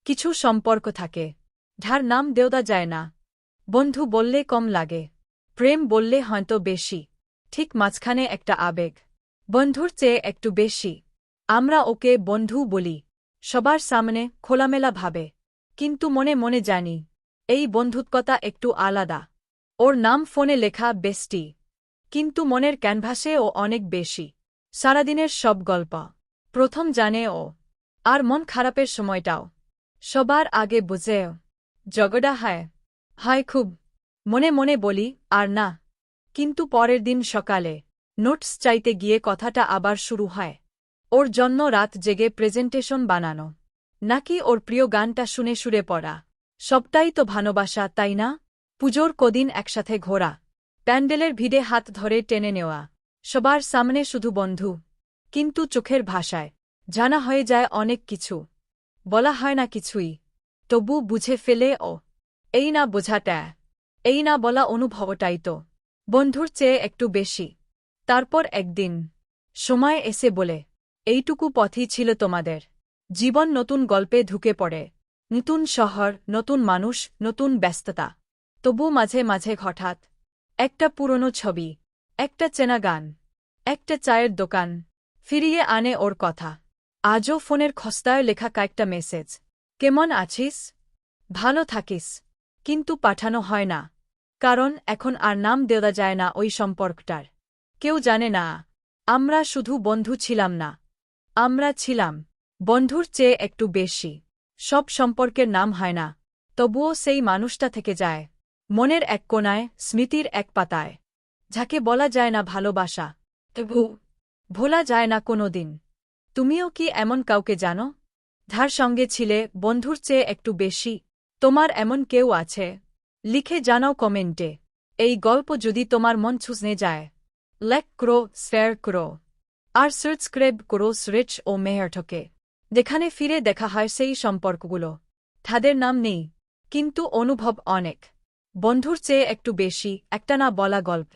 কিছু সম্পর্ক থাকে যার নাম দেওয়া যায় না। বন্ধু বললে কম লাগে, প্রেম বললে হয়তো বেশি, ঠিক মাঝখানে একটা আবেগ, বন্ধুর চেয়ে একটু বেশি। আমরা ওকে বন্ধু বলি সবার সামনে খোলামেলা ভাবে, কিন্তু মনে মনে জানি এই বন্ধুত্বতা একটু আলাদা। ওর নাম ফোনে লেখা বেস্টি, কিন্তু মনের ক্যানভাসে ও অনেক বেশি। সারাদিনের সব গল্প প্রথম জানে ও, আর মন খারাপের সময়টাও সবার আগে বুঝেও। ঝগড়া হয় খুব, মনে মনে বলি আর না, কিন্তু পরের দিন সকালে নোটস চাইতে গিয়ে কথাটা আবার শুরু হয়। ওর জন্য রাত জেগে প্রেজেন্টেশন বানানো, নাকি ওর প্রিয় গানটা শুনে সুরে পড়া। সবটাই তো ভালোবাসা, তাই না? পুজোর কদিন একসাথে ঘোরা, প্যান্ডেলের ভিড়ে হাত ধরে টেনে নেওয়া, সবার সামনে শুধু বন্ধু, কিন্তু চোখের ভাষায় জানা হয়ে যায় অনেক কিছু, বলা হয় না কিছুই, তবু বুঝে ফেলে ও। এই না বোঝাটা, এই না বলা অনুভবটাই তো বন্ধুর চেয়ে একটু বেশি। তারপর একদিন সময় এসে বলে, এইটুকু পথই ছিল তোমাদের জীবন। নতুন গল্পে ঢুকে পড়ে, নতুন শহর, নতুন মানুষ, নতুন ব্যস্ততা। তবু মাঝে মাঝে হঠাৎ একটা পুরনো ছবি, একটা চেনা গান, একটা চায়ের দোকান ফিরিয়ে আনে ওর কথা। আজও ফোনের খস্তায় লেখা কয়েকটা মেসেজ, কেমন আছিস, ভালো থাকিস, কিন্তু পাঠানো হয় না, কারণ এখন আর নাম দেওয়া যায় না ওই সম্পর্কটার। কেউ জানে না আমরা শুধু বন্ধু ছিলাম না, আমরা ছিলাম বন্ধুর চেয়ে একটু বেশি। সব সম্পর্কের নাম হয় না, তবুও সেই মানুষটা থেকে যায় মনের এক কোণায়, স্মৃতির এক পাতায়, যাকে বলা যায় না ভালোবাসা, তবু ভোলা যায় না কোনো দিন। তুমিও কি এমন কাউকে জানো, যার সঙ্গে ছিলে বন্ধুর চেয়ে একটু বেশি? তোমার এমন কেউ আছে? লিখে জানাও কমেন্টে। এই গল্প যদি তোমার মন ছুঁয়ে যায়, লাইক করো, শেয়ার করো, আর সাবস্ক্রাইব করো সুরেশ ও মেহরঠকে, যেখানে ফিরে দেখা হয় সেই সম্পর্কগুলো, তাদের নাম নেই, কিন্তু অনুভব অনেক। বন্ধুর চেয়ে একটু বেশি, একটা না বলা গল্প।